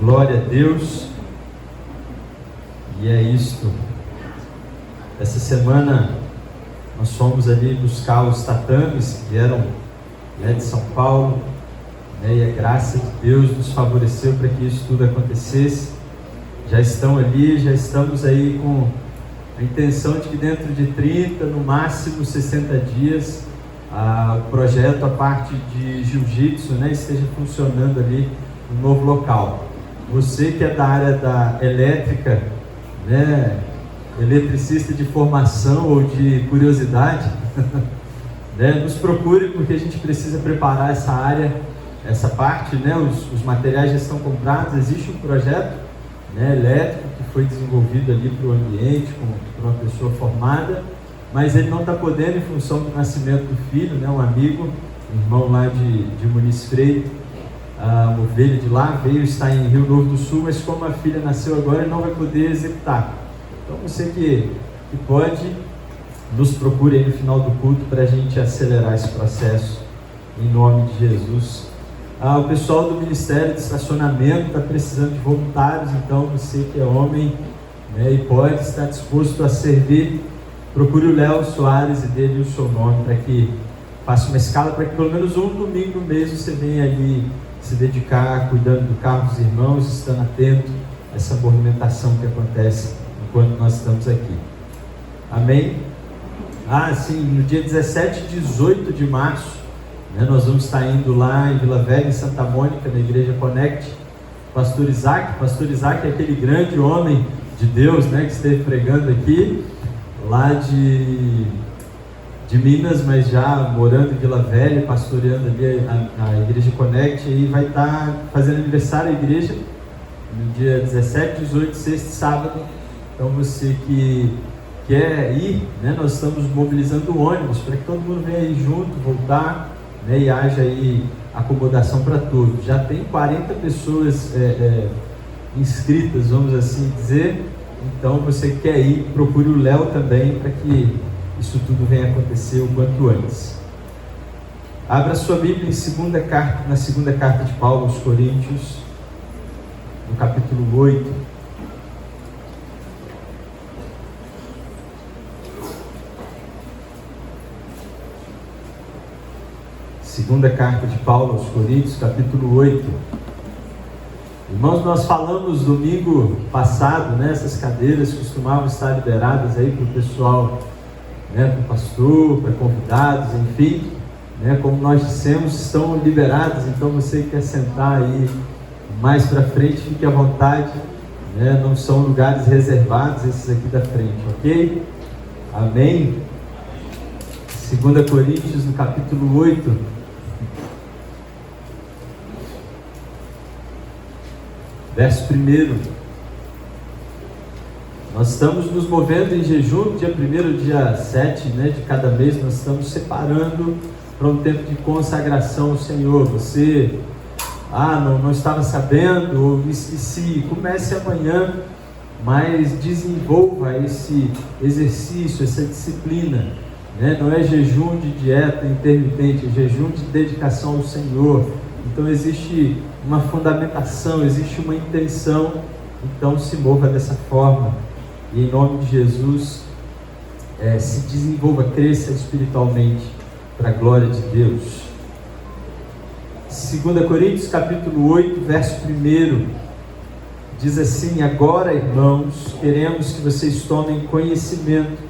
Glória a Deus. E é isto. Essa semana nós fomos ali buscar os tatames que vieram de São Paulo, e a graça de Deus nos favoreceu para que isso tudo acontecesse. Já estão ali, já estamos aí com a intenção de que dentro de 30, no máximo 60 dias, o projeto, a parte de jiu-jitsu, esteja funcionando ali no novo local. Você que é da área da elétrica, eletricista de formação ou de curiosidade, nos procure, porque a gente precisa preparar essa área, essa parte, os materiais já estão comprados. Existe um projeto elétrico que foi desenvolvido ali para o ambiente, por uma pessoa formada, mas ele não está podendo, em função do nascimento do filho, um amigo, um irmão lá de Muniz Freire, uma ovelha de lá, veio estar em Rio Novo do Sul, mas como a filha nasceu agora, ele não vai poder executar. Então você que pode, nos procure aí no final do culto para a gente acelerar esse processo, em nome de Jesus. O pessoal do Ministério de Estacionamento está precisando de voluntários, então você que é homem e pode estar disposto a servir, procure o Léo Soares e dê-lhe o seu nome para que faça uma escala, para que pelo menos um domingo no mês você venha ali se dedicar, cuidando do carro dos irmãos, estando atento a essa movimentação que acontece enquanto nós estamos aqui. Amém? Sim, no dia 17 e 18 de março, nós vamos estar indo lá em Vila Velha, em Santa Mônica, na Igreja Connect. Pastor Isaac é aquele grande homem de Deus, que esteve pregando aqui, lá de Minas, mas já morando em Vila Velha, pastoreando ali a Igreja Connect, e vai estar fazendo aniversário da igreja no dia 17, 18, sexta e sábado. Então você que quer ir, nós estamos mobilizando o ônibus para que todo mundo venha aí junto, voltar, e haja aí acomodação para todos. Já tem 40 pessoas inscritas, vamos assim dizer. Então você que quer ir, procure o Léo também para que isso tudo venha acontecer o quanto antes. Abra sua Bíblia na segunda carta de Paulo aos Coríntios, no capítulo 8. Segunda carta de Paulo aos Coríntios, capítulo 8. Irmãos, nós falamos domingo passado, essas cadeiras costumavam estar liberadas aí para o pessoal, para o pastor, para convidados, enfim, como nós dissemos, estão liberadas. Então você que quer sentar aí mais para frente, fique à vontade, não são lugares reservados esses aqui da frente, ok? Amém? 2 Coríntios, no capítulo 8, verso 1. Nós estamos nos movendo em jejum, dia 1º, dia 7, de cada mês, nós estamos separando para um tempo de consagração ao Senhor. Você, não estava sabendo, ou me esqueci, comece amanhã, mas desenvolva esse exercício, essa disciplina, Não é jejum de dieta intermitente, é jejum de dedicação ao Senhor. Então existe uma fundamentação, existe uma intenção. Então se mova dessa forma e em nome de Jesus se desenvolva, cresça espiritualmente para a glória de Deus. 2 Coríntios capítulo 8, verso 1 diz assim: agora, irmãos, queremos que vocês tomem conhecimento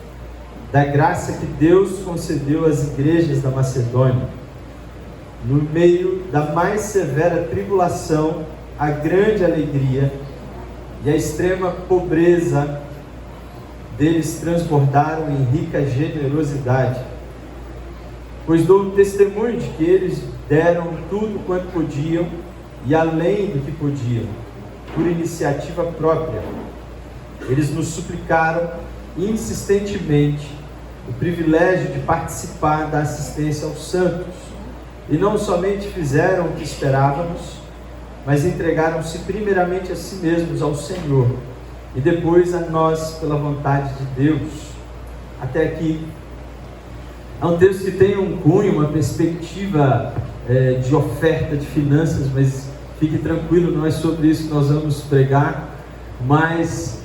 da graça que Deus concedeu às igrejas da Macedônia. No meio da mais severa tribulação, a grande alegria e a extrema pobreza deles transbordaram em rica generosidade. Pois dou testemunho de que eles deram tudo quanto podiam e além do que podiam, por iniciativa própria. Eles nos suplicaram insistentemente o privilégio de participar da assistência aos santos, e não somente fizeram o que esperávamos, mas entregaram-se primeiramente a si mesmos ao Senhor, e depois a nós pela vontade de Deus. Até aqui é um texto que tem um cunho, uma perspectiva de oferta de finanças, mas fique tranquilo, não é sobre isso que nós vamos pregar, mas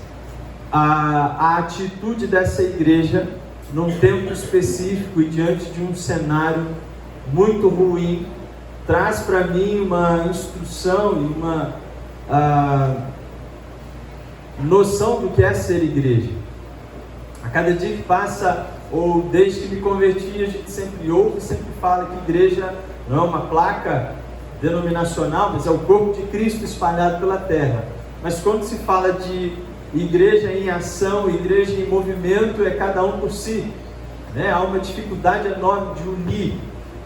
a atitude dessa igreja, num tempo específico e diante de um cenário muito ruim, traz para mim uma instrução e uma noção do que é ser igreja. A cada dia que passa, ou desde que me converti, a gente sempre ouve, sempre fala que igreja não é uma placa denominacional, mas é o corpo de Cristo espalhado pela terra. Mas quando se fala de igreja em ação, igreja em movimento, é cada um por si, né? Há uma dificuldade enorme de unir,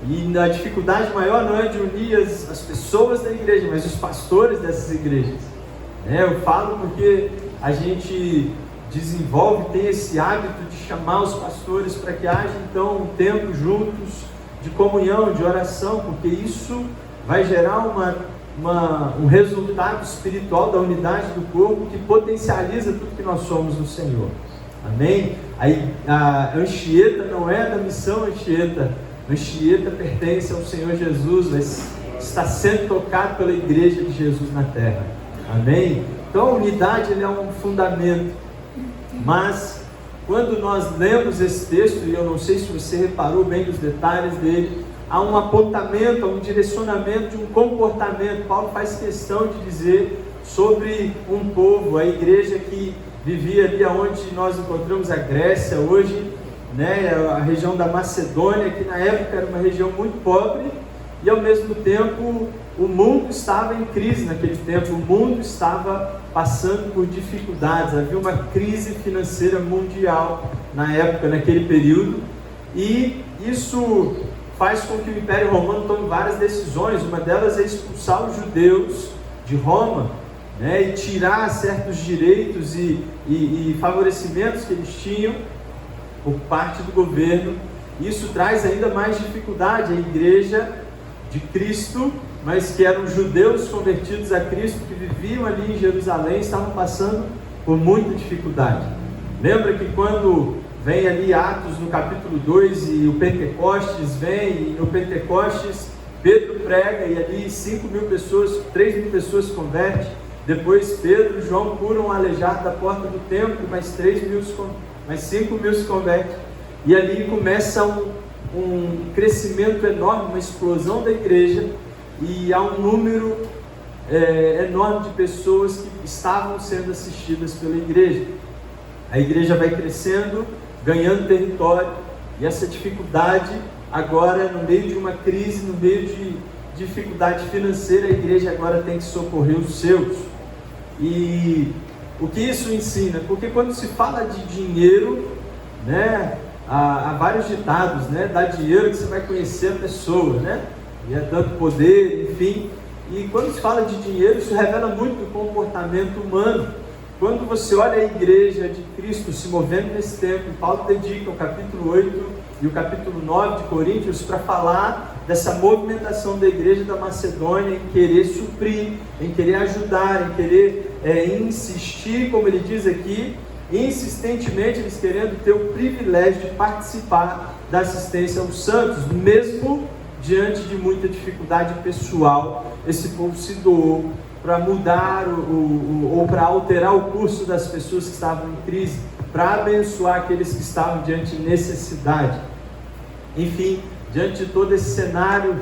e a dificuldade maior não é de unir as pessoas da igreja, mas os pastores dessas igrejas, né? Eu falo porque a gente desenvolve, tem esse hábito de chamar os pastores para que haja então um tempo juntos de comunhão, de oração, porque isso vai gerar um resultado espiritual da unidade do corpo que potencializa tudo que nós somos no Senhor. Amém? A Anchieta não é da missão Anchieta. A Anchieta pertence ao Senhor Jesus, mas está sendo tocado pela igreja de Jesus na terra. Amém? Então a unidade é um fundamento. Mas quando nós lemos esse texto, e eu não sei se você reparou bem nos detalhes dele, há um apontamento, há um direcionamento de um comportamento. Paulo faz questão de dizer sobre um povo, a igreja que vivia ali onde nós encontramos a Grécia hoje, né, a região da Macedônia, que na época era uma região muito pobre, e ao mesmo tempo o mundo estava em crise naquele tempo, o mundo estava passando por dificuldades, havia uma crise financeira mundial na época, naquele período, e isso faz com que o Império Romano tome várias decisões. Uma delas é expulsar os judeus de Roma, né, e tirar certos direitos e favorecimentos que eles tinham por parte do governo. Isso traz ainda mais dificuldade à igreja de Cristo, mas que eram judeus convertidos a Cristo, que viviam ali em Jerusalém, estavam passando por muita dificuldade. Lembra que quando vem ali Atos no capítulo 2 e o Pentecostes vem, e no Pentecostes Pedro prega e ali 5.000 pessoas, 3.000 pessoas se convertem. Depois Pedro e João curam um aleijado da porta do templo, mais 5.000 se convertem. E ali começa um crescimento enorme, uma explosão da igreja, e há um número enorme de pessoas que estavam sendo assistidas pela igreja. A igreja vai crescendo, ganhando território, e essa dificuldade agora, no meio de uma crise, no meio de dificuldade financeira, a igreja agora tem que socorrer os seus. E o que isso ensina? Porque quando se fala de dinheiro, né, há vários ditados, né? Dá dinheiro que você vai conhecer a pessoa, né? E é tanto poder, enfim. E quando se fala de dinheiro, isso revela muito do comportamento humano. Quando você olha a igreja de Cristo se movendo nesse tempo, Paulo dedica o capítulo 8 e o capítulo 9 de Coríntios para falar dessa movimentação da igreja da Macedônia em querer suprir, em querer ajudar, em querer insistir, como ele diz aqui, insistentemente eles querendo ter o privilégio de participar da assistência aos santos, mesmo diante de muita dificuldade pessoal. Esse povo se doou para mudar ou para alterar o curso das pessoas que estavam em crise, para abençoar aqueles que estavam diante de necessidade. Enfim, diante de todo esse cenário,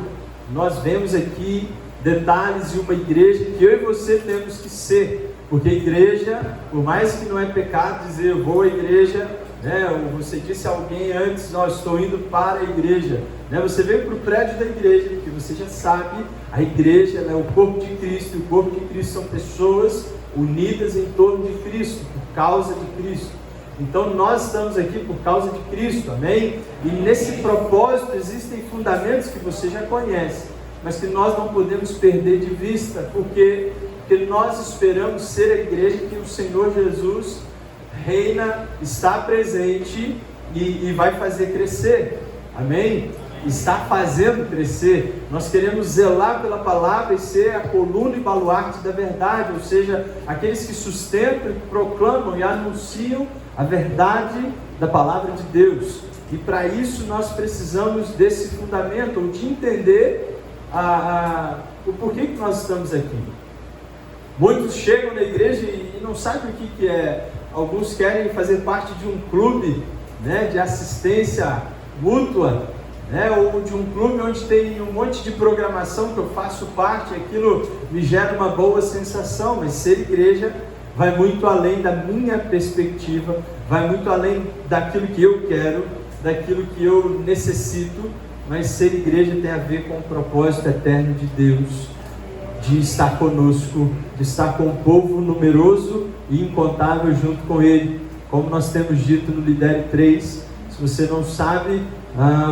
nós vemos aqui detalhes de uma igreja que eu e você temos que ser, porque a igreja, por mais que não é pecado dizer eu vou à igreja, né? Você disse a alguém antes, estou indo para a igreja, né? Você veio para o prédio da igreja, que você já sabe, a igreja é o corpo de Cristo, e o corpo de Cristo são pessoas unidas em torno de Cristo, por causa de Cristo. Então nós estamos aqui por causa de Cristo, amém? E nesse propósito existem fundamentos que você já conhece, mas que nós não podemos perder de vista, porque nós esperamos ser a igreja que o Senhor Jesus reina, está presente e vai fazer crescer, amém? Está fazendo crescer. Nós queremos zelar pela palavra e ser a coluna e baluarte da verdade, ou seja, aqueles que sustentam, proclamam e anunciam a verdade da palavra de Deus. E para isso nós precisamos desse fundamento, ou de entender o porquê que nós estamos aqui. Muitos chegam na igreja e não sabem o que é. Alguns querem fazer parte de um clube, né, de assistência mútua, né, ou de um clube onde tem um monte de programação que eu faço parte, aquilo me gera uma boa sensação, mas ser igreja vai muito além da minha perspectiva, vai muito além daquilo que eu quero, daquilo que eu necessito, mas ser igreja tem a ver com o propósito eterno de Deus, de estar conosco, de estar com um povo numeroso e incontável junto com Ele. Como nós temos dito no Lidere 3, se você não sabe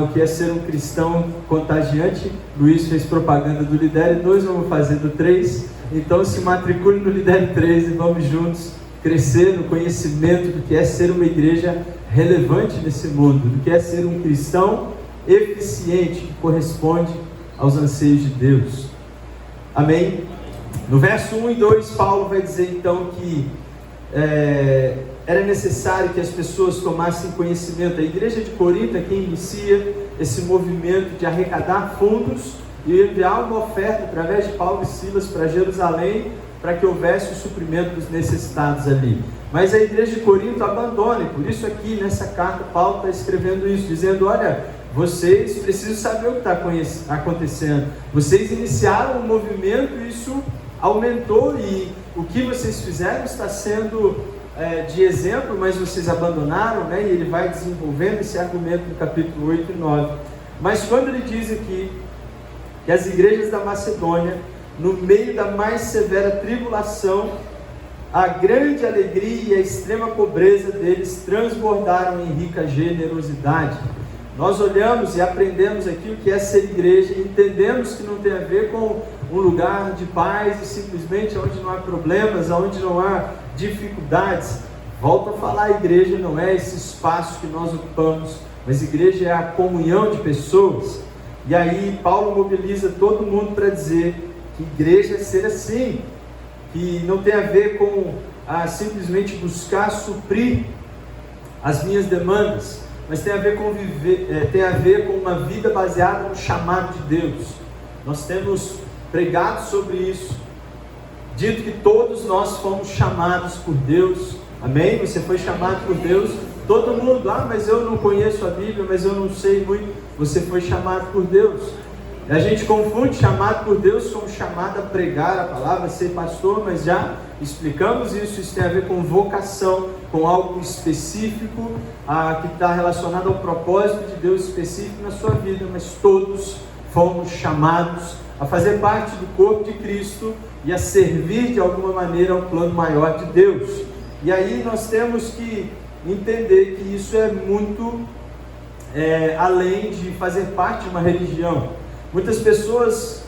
o que é ser um cristão contagiante, Luiz fez propaganda do Lidere 2, vamos fazer do 3, então se matricule no Lidere 3 e vamos juntos crescer no conhecimento do que é ser uma igreja relevante nesse mundo, do que é ser um cristão eficiente, que corresponde aos anseios de Deus. Amém? No verso 1 e 2, Paulo vai dizer então que era necessário que as pessoas tomassem conhecimento. A igreja de Corinto é quem inicia esse movimento de arrecadar fundos e enviar uma oferta através de Paulo e Silas para Jerusalém, para que houvesse o suprimento dos necessitados ali. Mas a igreja de Corinto abandona, e por isso aqui nessa carta Paulo está escrevendo isso, dizendo: olha, vocês precisam saber o que está acontecendo. Vocês iniciaram um movimento, isso aumentou, e o que vocês fizeram está sendo de exemplo, mas vocês abandonaram, né? E ele vai desenvolvendo esse argumento no capítulo 8 e 9. Mas quando ele diz aqui que as igrejas da Macedônia, no meio da mais severa tribulação, a grande alegria e a extrema pobreza deles transbordaram em rica generosidade. Nós olhamos e aprendemos aqui o que é ser igreja e entendemos que não tem a ver com um lugar de paz e simplesmente onde não há problemas, onde não há dificuldades. Volto a falar, a igreja não é esse espaço que nós ocupamos, mas a igreja é a comunhão de pessoas. E aí Paulo mobiliza todo mundo para dizer que igreja é ser assim, que não tem a ver com simplesmente buscar suprir as minhas demandas, mas tem a ver com tem a ver com uma vida baseada no chamado de Deus. Nós temos pregado sobre isso, dito que todos nós fomos chamados por Deus. Amém? Você foi chamado por Deus. Todo mundo, mas eu não conheço a Bíblia, mas eu não sei muito. Você foi chamado por Deus. A gente confunde chamado por Deus com chamado a pregar a palavra, ser pastor, mas já explicamos isso. Isso tem a ver com vocação, com algo específico, que está relacionado ao propósito de Deus específico na sua vida, mas todos fomos chamados a fazer parte do corpo de Cristo e a servir de alguma maneira ao plano maior de Deus. E aí nós temos que entender que isso é muito além de fazer parte de uma religião. Muitas pessoas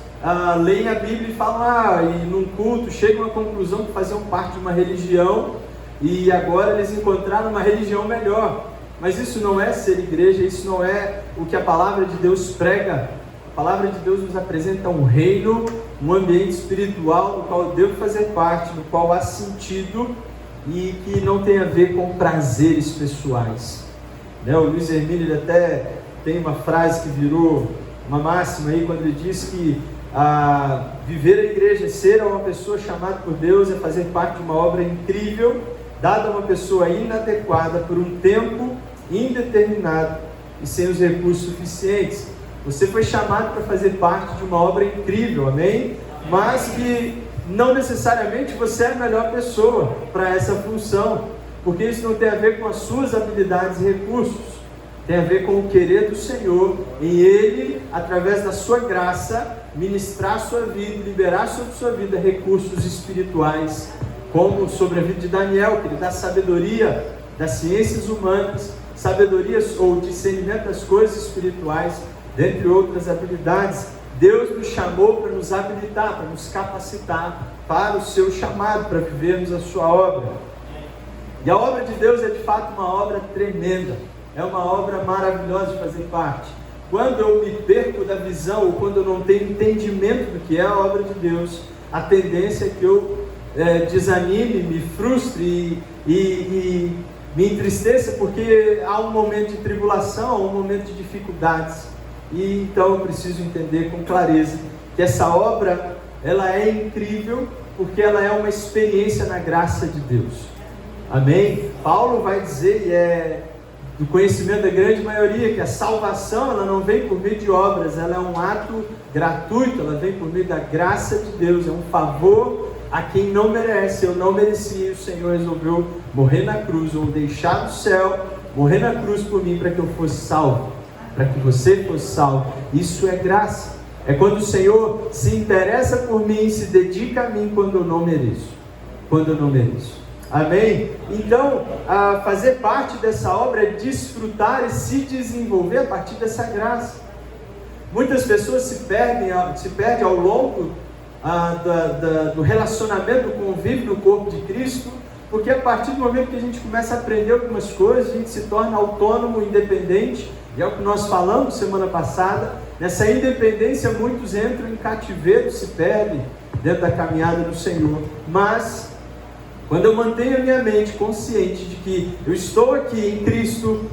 leem a Bíblia e falam, e num culto chegam à conclusão que faziam parte de uma religião e agora eles encontraram uma religião melhor. Mas isso não é ser igreja, isso não é o que a palavra de Deus prega. A palavra de Deus nos apresenta um reino, um ambiente espiritual no qual eu devo fazer parte, no qual há sentido e que não tem a ver com prazeres pessoais. O Luiz Hermínio ele até tem uma frase que virou uma máxima aí, quando ele diz que viver a igreja, ser uma pessoa chamada por Deus, é fazer parte de uma obra incrível, dada a uma pessoa inadequada por um tempo indeterminado e sem os recursos suficientes. Você foi chamado para fazer parte de uma obra incrível, amém? Mas que não necessariamente você é a melhor pessoa para essa função, porque isso não tem a ver com as suas habilidades e recursos. Tem a ver com o querer do Senhor, em Ele, através da sua graça, ministrar a sua vida, liberar sobre a sua vida recursos espirituais, como sobre a vida de Daniel, que ele dá sabedoria das ciências humanas, sabedoria ou discernimento das coisas espirituais, dentre outras habilidades. Deus nos chamou para nos habilitar, para nos capacitar para o seu chamado, para vivermos a sua obra. E a obra de Deus é de fato uma obra tremenda. É uma obra maravilhosa de fazer parte. Quando eu me perco da visão, ou quando eu não tenho entendimento do que é a obra de Deus, a tendência é que eu desanime, me frustre e me entristeça, porque há um momento de tribulação, há um momento de dificuldades. E então eu preciso entender com clareza que essa obra, ela é incrível, porque ela é uma experiência na graça de Deus. Amém? Paulo vai dizer, e é do conhecimento da grande maioria, que a salvação, ela não vem por meio de obras, ela é um ato gratuito, ela vem por meio da graça de Deus, é um favor a quem não merece. Eu não merecia, e o Senhor resolveu morrer na cruz, ou deixar do céu, morrer na cruz por mim, para que eu fosse salvo, para que você fosse salvo. Isso é graça. É quando o Senhor se interessa por mim, se dedica a mim quando eu não mereço. Quando eu não mereço. Amém? Então, fazer parte dessa obra é desfrutar e se desenvolver a partir dessa graça. Muitas pessoas se perdem ao longo do relacionamento, do convívio no corpo de Cristo, porque a partir do momento que a gente começa a aprender algumas coisas, a gente se torna autônomo, independente, e é o que nós falamos semana passada. Nessa independência, muitos entram em cativeiro, se perdem dentro da caminhada do Senhor. Mas, quando eu mantenho a minha mente consciente de que eu estou aqui em Cristo,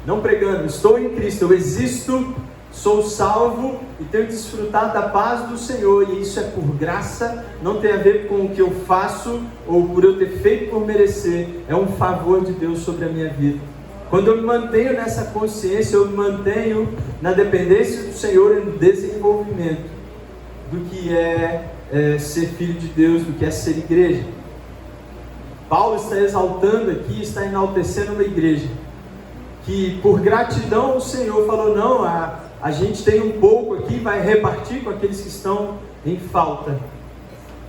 não pregando, estou em Cristo, eu existo, sou salvo e tenho desfrutado da paz do Senhor, e isso é por graça, não tem a ver com o que eu faço ou por eu ter feito por merecer, é um favor de Deus sobre a minha vida. Quando eu me mantenho nessa consciência, eu me mantenho na dependência do Senhor e no desenvolvimento do que é ser filho de Deus, do que é ser igreja. Paulo está exaltando aqui, está enaltecendo uma igreja que, por gratidão ao Senhor, falou: não, a gente tem um pouco aqui, vai repartir com aqueles que estão em falta.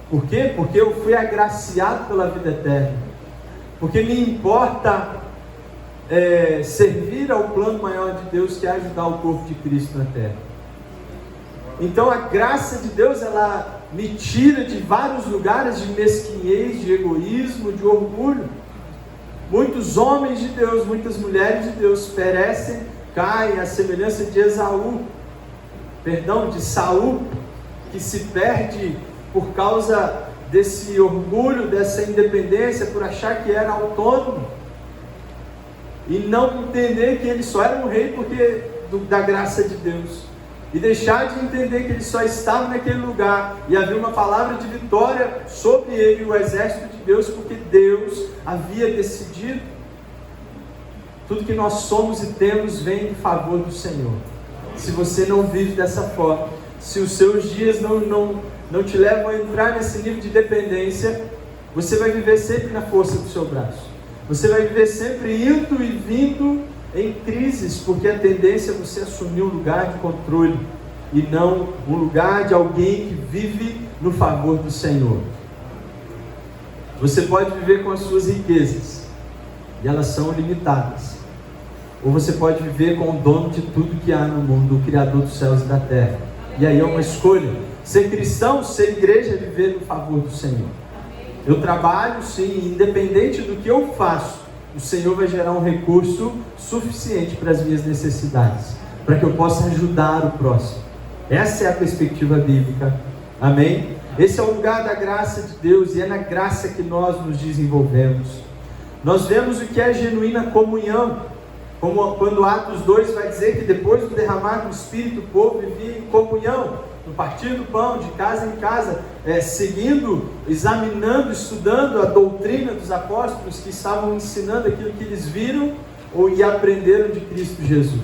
Por quê? Porque eu fui agraciado pela vida eterna. Porque me importa servir ao plano maior de Deus, que é ajudar o corpo de Cristo na terra. Então a graça de Deus, ela me tira de vários lugares de mesquinhez, de egoísmo, de orgulho. Muitos homens de Deus, muitas mulheres de Deus perecem, caem à semelhança de de Saul, que se perde por causa desse orgulho, dessa independência, por achar que era autônomo e não entender que ele só era um rei porque da graça de Deus, e deixar de entender que ele só estava naquele lugar e havia uma palavra de vitória sobre ele e o exército de Deus, porque Deus havia decidido. Tudo que nós somos e temos vem em favor do Senhor. Se você não vive dessa forma, se os seus dias não te levam a entrar nesse nível de dependência, você vai viver sempre na força do seu braço. Você vai viver sempre indo e vindo em crises, porque a tendência é você assumir um lugar de controle e não um lugar de alguém que vive no favor do Senhor. Você pode viver com as suas riquezas, e elas são limitadas. Ou você pode viver com o dono de tudo que há no mundo, o Criador dos céus e da terra. E aí é uma escolha. Ser cristão, ser igreja, é viver no favor do Senhor. Eu trabalho, sim, independente do que eu faço, o Senhor vai gerar um recurso suficiente para as minhas necessidades, para que eu possa ajudar o próximo. Essa é a perspectiva bíblica. Amém? Esse é o lugar da graça de Deus, e é na graça que nós nos desenvolvemos. Nós vemos o que é genuína comunhão, como quando Atos 2 vai dizer que depois do derramar do Espírito, o povo vivia em comunhão, no partir do pão, de casa em casa, seguindo, examinando, estudando a doutrina dos apóstolos, que estavam ensinando aquilo que eles viram e aprenderam de Cristo Jesus.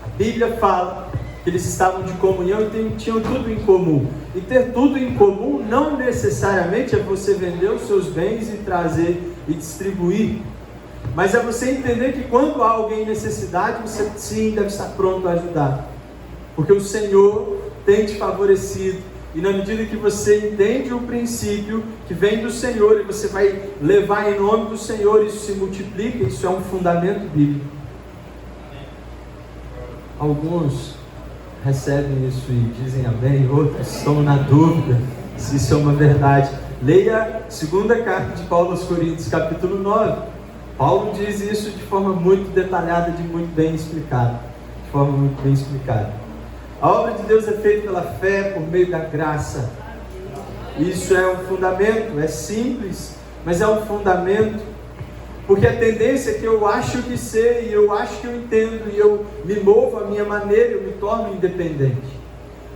A Bíblia fala que eles estavam de comunhão e tinham tudo em comum. E ter tudo em comum não necessariamente é você vender os seus bens e trazer e distribuir, mas é você entender que quando há alguém em necessidade, você sim deve estar pronto a ajudar, porque o Senhor tem te favorecido, e na medida que você entende o princípio que vem do Senhor, e você vai levar em nome do Senhor, isso se multiplica. Isso é um fundamento bíblico. Alguns recebem isso e dizem amém, outros estão na dúvida se isso é uma verdade. Leia a segunda carta de Paulo aos Coríntios, capítulo 9. Paulo diz isso de forma muito detalhada, muito bem explicada. A obra de Deus é feita pela fé, por meio da graça. Isso é um fundamento, é simples, mas é um fundamento, porque a tendência é que eu acho que sei, e eu acho que eu entendo, e eu me movo à minha maneira, eu me torno independente.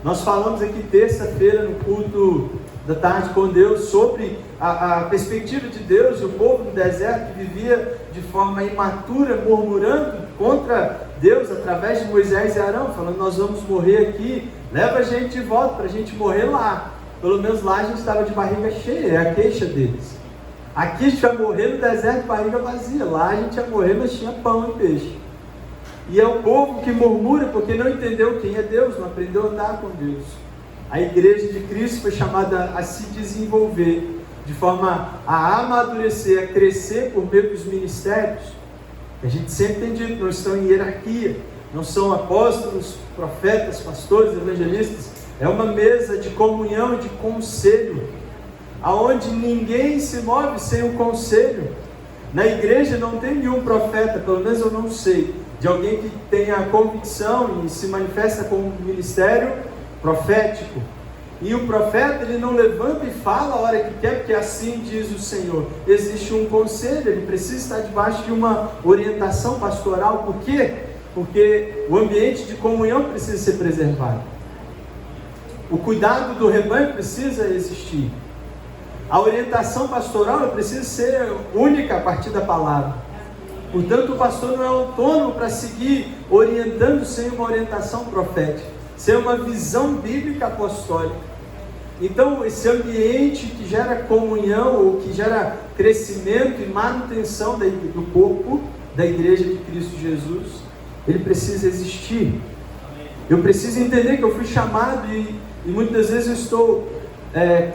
Nós falamos aqui terça-feira no culto da tarde com Deus sobre a perspectiva de Deus e o povo do deserto que vivia de forma imatura, murmurando contra Deus através de Moisés e Arão, falando: nós vamos morrer aqui, leva a gente de volta para a gente morrer lá. Pelo menos lá a gente estava de barriga cheia, é a queixa deles. Aqui a gente ia morrer no deserto de barriga vazia, lá a gente ia morrer, mas tinha pão e peixe. E é o povo que murmura porque não entendeu quem é Deus, não aprendeu a andar com Deus. A igreja de Cristo foi chamada a se desenvolver, de forma a amadurecer, a crescer por meio dos ministérios. A gente sempre tem dito, não estão em hierarquia, não são apóstolos, profetas, pastores, evangelistas. É uma mesa de comunhão e de conselho, aonde ninguém se move sem o conselho. Na igreja não tem nenhum profeta, pelo menos eu não sei, de alguém que tenha a convicção e se manifesta como um ministério profético. E o profeta, ele não levanta e fala a hora que quer, porque assim diz o Senhor. Existe um conselho, ele precisa estar debaixo de uma orientação pastoral. Por quê? Porque o ambiente de comunhão precisa ser preservado. O cuidado do rebanho precisa existir. A orientação pastoral precisa ser única a partir da palavra. Portanto, o pastor não é autônomo para seguir orientando sem uma orientação profética, sem uma visão bíblica apostólica. Então, esse ambiente que gera comunhão, ou que gera crescimento e manutenção do corpo da igreja de Cristo Jesus, ele precisa existir. Eu preciso entender que eu fui chamado e muitas vezes eu estou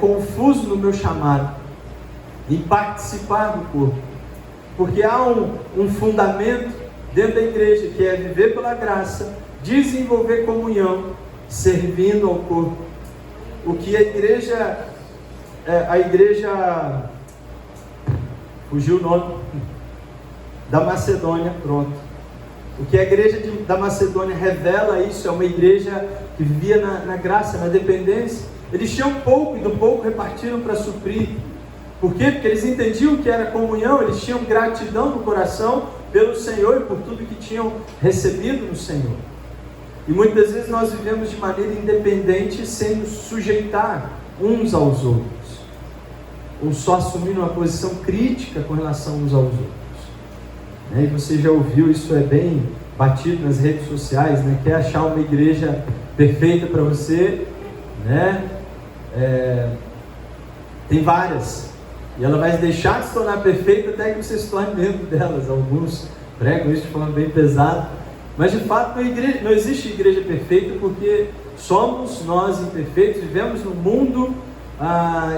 confuso no meu chamado, em participar do corpo, porque há um fundamento dentro da igreja, que é viver pela graça, desenvolver comunhão, servindo ao corpo. O que a igreja, fugiu o nome, da Macedônia, pronto. O que a igreja da Macedônia revela isso, é uma igreja que vivia na graça, na dependência. Eles tinham pouco e do pouco repartiram para suprir. Por quê? Porque eles entendiam que era comunhão, eles tinham gratidão no coração pelo Senhor e por tudo que tinham recebido no Senhor. E muitas vezes nós vivemos de maneira independente, sem nos sujeitar uns aos outros, ou só assumindo uma posição crítica com relação uns aos outros. E você já ouviu, isso é bem batido nas redes sociais, né? Quer achar uma igreja perfeita para você, né? Tem várias, e ela vai deixar de se tornar perfeita até que você se torne membro delas. Alguns pregam isso de forma bem pesada, mas de fato não existe igreja perfeita, porque somos nós imperfeitos, vivemos num mundo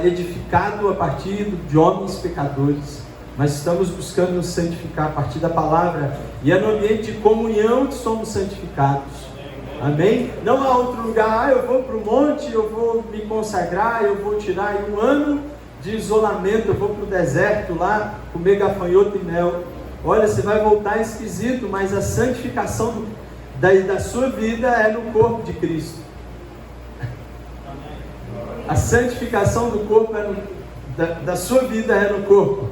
edificado a partir de homens pecadores, mas estamos buscando nos santificar a partir da palavra, e é no ambiente de comunhão que somos santificados. Amém? Não há outro lugar, eu vou para o monte, eu vou me consagrar, eu vou tirar aí um ano de isolamento, eu vou para o deserto lá, comer gafanhoto e mel. Olha, você vai voltar esquisito, mas a santificação da sua vida é no corpo de Cristo. A santificação do corpo da sua vida é no corpo.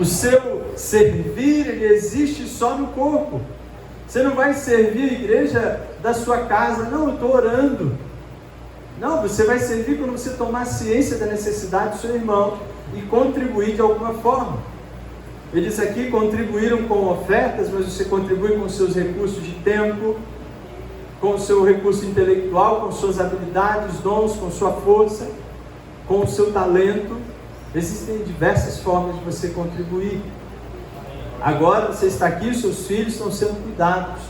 O seu servir, ele existe só no corpo. Você não vai servir a igreja da sua casa, não, eu estou orando. Não, você vai servir quando você tomar ciência da necessidade do seu irmão e contribuir de alguma forma. Eles aqui contribuíram com ofertas, mas você contribui com os seus recursos de tempo, com o seu recurso intelectual, com suas habilidades, dons, com sua força, com o seu talento. Existem diversas formas de você contribuir. Agora você está aqui, seus filhos estão sendo cuidados.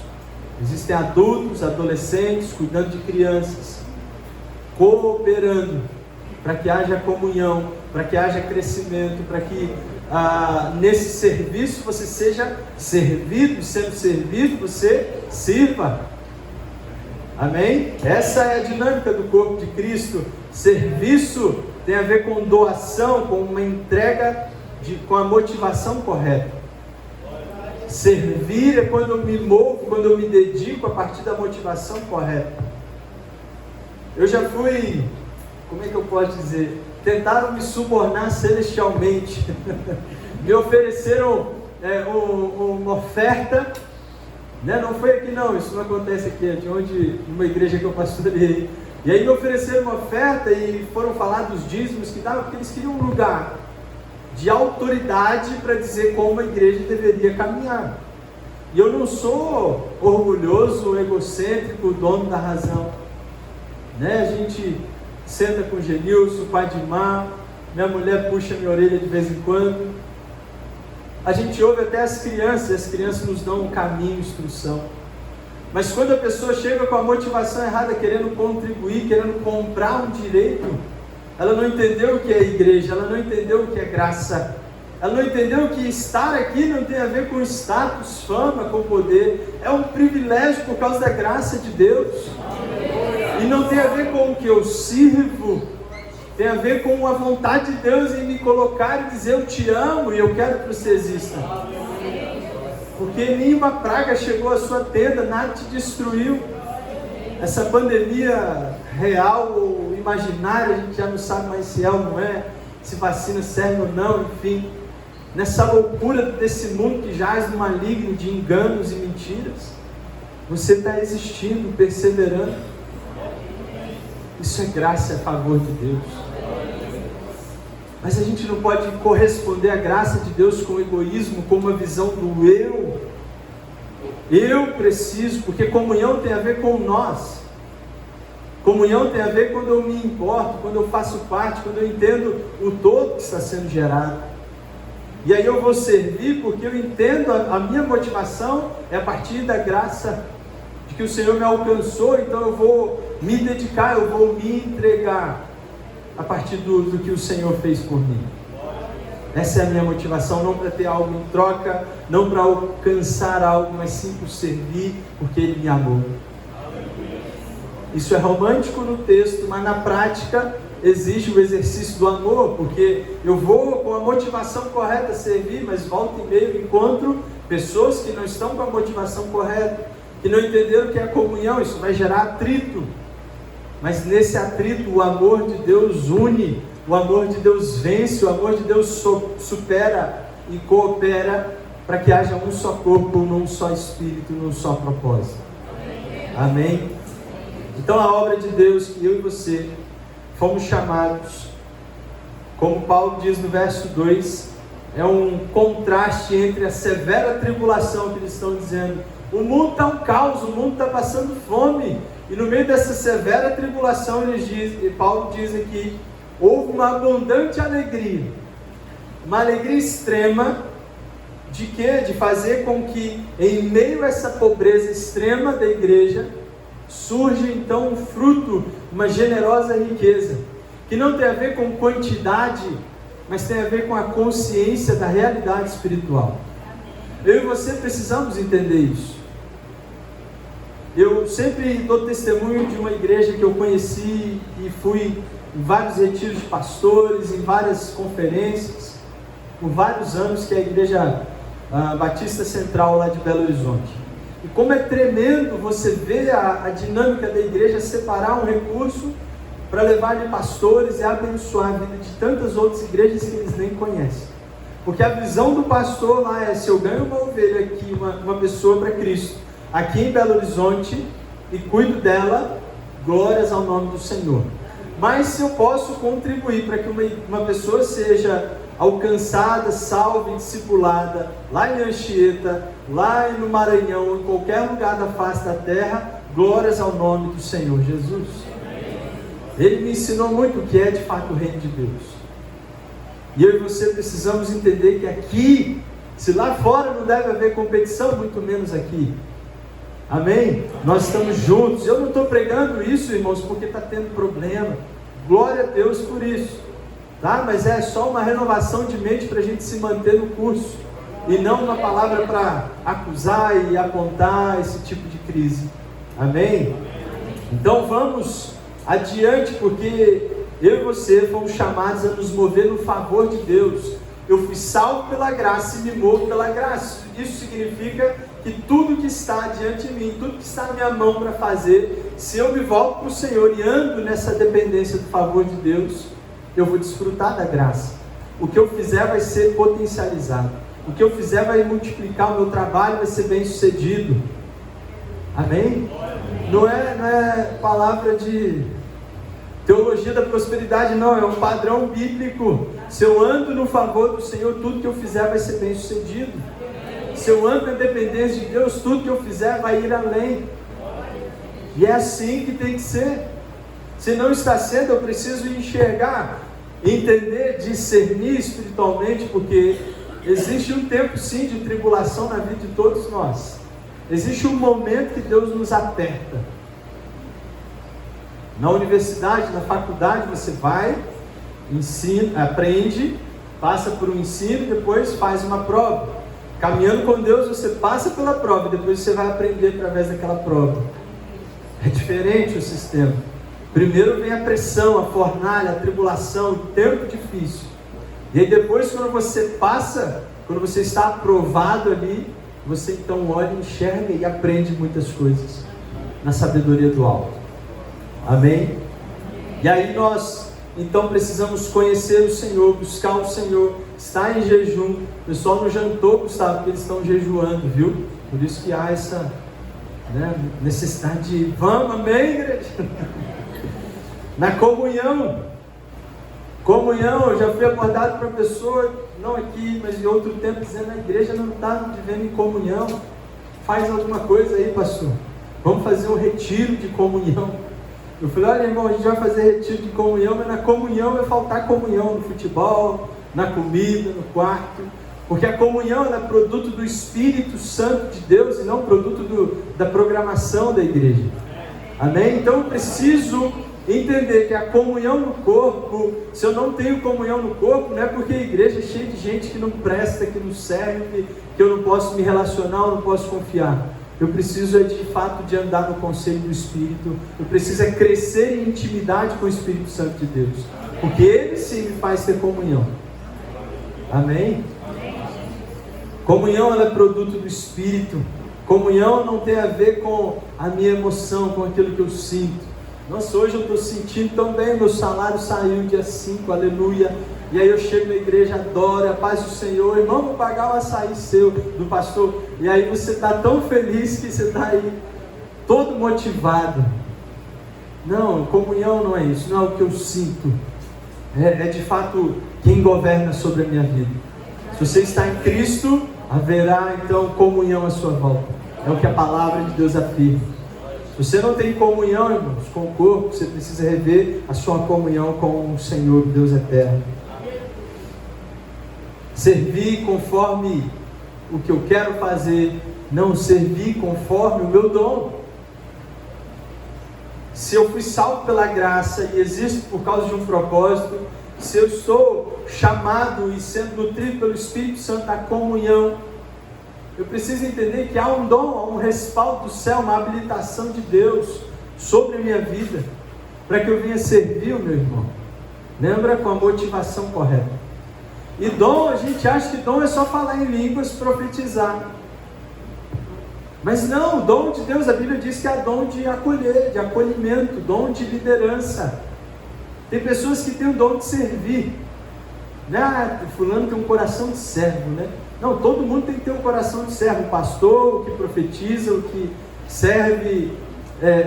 Existem adultos, adolescentes, cuidando de crianças, cooperando, para que haja comunhão, para que haja crescimento, para que nesse serviço você seja servido, sendo servido, você sirva. Amém? Essa é a dinâmica do corpo de Cristo. Serviço tem a ver com doação, com uma entrega, com a motivação correta. Servir é quando eu me movo, quando eu me dedico a partir da motivação correta. Eu já fui, como é que eu posso dizer? Tentaram me subornar celestialmente. Me ofereceram uma oferta Né? Não foi aqui não, isso não acontece aqui, é de onde, numa igreja que eu pastorei. E aí me ofereceram uma oferta e foram falar dos dízimos que davam, porque eles queriam um lugar de autoridade para dizer como a igreja deveria caminhar. E eu não sou orgulhoso, egocêntrico, dono da razão. Né? A gente senta com o Genilson, o pai de Mar, minha mulher puxa minha orelha de vez em quando. A gente ouve até as crianças nos dão um caminho, instrução. Mas quando a pessoa chega com a motivação errada, querendo contribuir, querendo comprar um direito, ela não entendeu o que é igreja, ela não entendeu o que é graça, ela não entendeu que estar aqui não tem a ver com status, fama, com poder, é um privilégio por causa da graça de Deus, e não tem a ver com o que eu sirvo, tem a ver com a vontade de Deus em me colocar e dizer eu te amo e eu quero que você exista. Porque nenhuma praga chegou à sua tenda, nada te destruiu. Essa pandemia real ou imaginária, a gente já não sabe mais se é ou não é, se vacina serve ou não, enfim. Nessa loucura desse mundo que jaz no maligno de enganos e mentiras, você está existindo, perseverando. Isso é graça, é favor de Deus. Mas a gente não pode corresponder à graça de Deus com egoísmo, com uma visão do eu. Eu preciso, porque comunhão tem a ver com nós. Comunhão tem a ver quando eu me importo, quando eu faço parte, quando eu entendo o todo que está sendo gerado. E aí eu vou servir porque eu entendo a minha motivação é a partir da graça de que o Senhor me alcançou, então eu vou me dedicar, eu vou me entregar a partir do que o Senhor fez por mim. Essa é a minha motivação, não para ter algo em troca, não para alcançar algo, mas sim por servir, porque Ele me amou. Isso é romântico no texto, mas na prática existe o exercício do amor, porque eu vou com a motivação correta servir, mas volta e meia encontro pessoas que não estão com a motivação correta, que não entenderam o que é comunhão. Isso vai gerar atrito. Mas nesse atrito o amor de Deus une, o amor de Deus vence, o amor de Deus supera e coopera para que haja um só corpo, num só espírito, num só propósito. Amém? Então a obra de Deus que eu e você fomos chamados, como Paulo diz no verso 2, é um contraste entre a severa tribulação que eles estão dizendo. O mundo está um caos, o mundo está passando fome. E no meio dessa severa tribulação, Paulo diz aqui, houve uma abundante alegria. Uma alegria extrema de quê? De fazer com que, em meio a essa pobreza extrema da igreja, surge então um fruto, uma generosa riqueza, que não tem a ver com quantidade, mas tem a ver com a consciência da realidade espiritual. Eu e você precisamos entender isso. Eu sempre dou testemunho de uma igreja que eu conheci e fui em vários retiros de pastores, em várias conferências, por vários anos, que é a Igreja Batista Central lá de Belo Horizonte. E como é tremendo você ver a dinâmica da igreja separar um recurso para levar-lhe pastores e abençoar a vida de tantas outras igrejas que eles nem conhecem. Porque a visão do pastor lá é: se eu ganho uma ovelha aqui, uma pessoa para Cristo, aqui em Belo Horizonte, e cuido dela, glórias ao nome do Senhor. Mas se eu posso contribuir para que uma pessoa seja alcançada, salva e discipulada lá em Anchieta, lá no Maranhão, em qualquer lugar da face da terra, glórias ao nome do Senhor Jesus. Ele me ensinou muito o que é de fato o reino de Deus. E eu e você precisamos entender que aqui, se lá fora não deve haver competição, muito menos aqui. Amém? Nós estamos juntos. Eu não estou pregando isso, irmãos, porque está tendo problema. Glória a Deus por isso, tá? Mas é só uma renovação de mente para a gente se manter no curso, e não uma palavra para acusar e apontar esse tipo de crise. Amém? Então vamos adiante, porque eu e você fomos chamados a nos mover no favor de Deus. Eu fui salvo pela graça e me movo pela graça. Isso significa que tudo que está diante de mim, tudo que está na minha mão para fazer, se eu me volto para o Senhor e ando nessa dependência do favor de Deus, eu vou desfrutar da graça. O que eu fizer vai ser potencializado. O que eu fizer vai multiplicar, o meu trabalho vai ser bem sucedido. Amém? Não é palavra de teologia da prosperidade, não. É um padrão bíblico. Se eu ando no favor do Senhor, tudo que eu fizer vai ser bem sucedido. Se eu ando na dependência de Deus, tudo que eu fizer vai ir além. E é assim que tem que ser. Se não está sendo, eu preciso enxergar, entender, discernir espiritualmente, porque existe um tempo sim de tribulação na vida de todos nós. Existe um momento que Deus nos aperta. Na universidade, na faculdade, você vai, ensina, aprende, passa por um ensino, depois faz uma prova. Caminhando com Deus, você passa pela prova, depois você vai aprender através daquela prova. É diferente o sistema. Primeiro vem a pressão, a fornalha, a tribulação, o tempo difícil. E aí depois, quando você passa, quando você está aprovado ali, você então olha, enxerga e aprende muitas coisas na sabedoria do alto. Amém? E aí nós então precisamos conhecer o Senhor, buscar o Senhor, estar em jejum. O pessoal não jantou, Gustavo, porque eles estão jejuando, viu? Por isso que há essa necessidade de vamos, amém, igreja? Na comunhão, eu já fui abordado por uma pessoa, não aqui, mas em outro tempo, dizendo: a igreja não está vivendo em comunhão. Faz alguma coisa aí, pastor. Vamos fazer um retiro de comunhão. Eu falei: olha, irmão, a gente vai fazer retiro de comunhão, mas na comunhão vai faltar comunhão no futebol, na comida, no quarto. Porque a comunhão é produto do Espírito Santo de Deus e não produto da programação da igreja. Amém? Então eu preciso entender que a comunhão no corpo, se eu não tenho comunhão no corpo, não é porque a igreja é cheia de gente que não presta, que não serve, que eu não posso me relacionar, eu não posso confiar. Eu preciso de fato de andar no conselho do Espírito. Eu preciso crescer em intimidade com o Espírito Santo de Deus, porque Ele sim me faz ter comunhão. Amém? Comunhão, ela é produto do Espírito. Comunhão não tem a ver com a minha emoção, com aquilo que eu sinto. Nossa, hoje eu estou sentindo tão bem, meu salário saiu dia 5, aleluia. E aí eu chego na igreja, adoro, a paz do Senhor, irmão, vou pagar o açaí seu, do pastor. E aí você está tão feliz que você está aí, todo motivado. Não, comunhão não é isso, não é o que eu sinto. É de fato quem governa sobre a minha vida. Se você está em Cristo, haverá então comunhão à sua volta. É o que a palavra de Deus afirma. Se você não tem comunhão, irmãos, com o corpo, você precisa rever a sua comunhão com o Senhor, Deus eterno. Servir conforme o que eu quero fazer, não servir conforme o meu dom. Se eu fui salvo pela graça e existo por causa de um propósito, se eu estou chamado e sendo nutrido pelo Espírito Santo, a comunhão, eu preciso entender que há um dom, há um respaldo do céu, uma habilitação de Deus sobre a minha vida, para que eu venha servir o meu irmão. Lembra? Com a motivação correta. E dom, a gente acha que dom é só falar em línguas, profetizar. Mas não, o dom de Deus, a Bíblia diz que é dom de acolher, de acolhimento, dom de liderança. Tem pessoas que têm o dom de servir. Né? Fulano tem um coração de servo, né? Não, todo mundo tem que ter um coração de servo. O pastor, o que profetiza, o que serve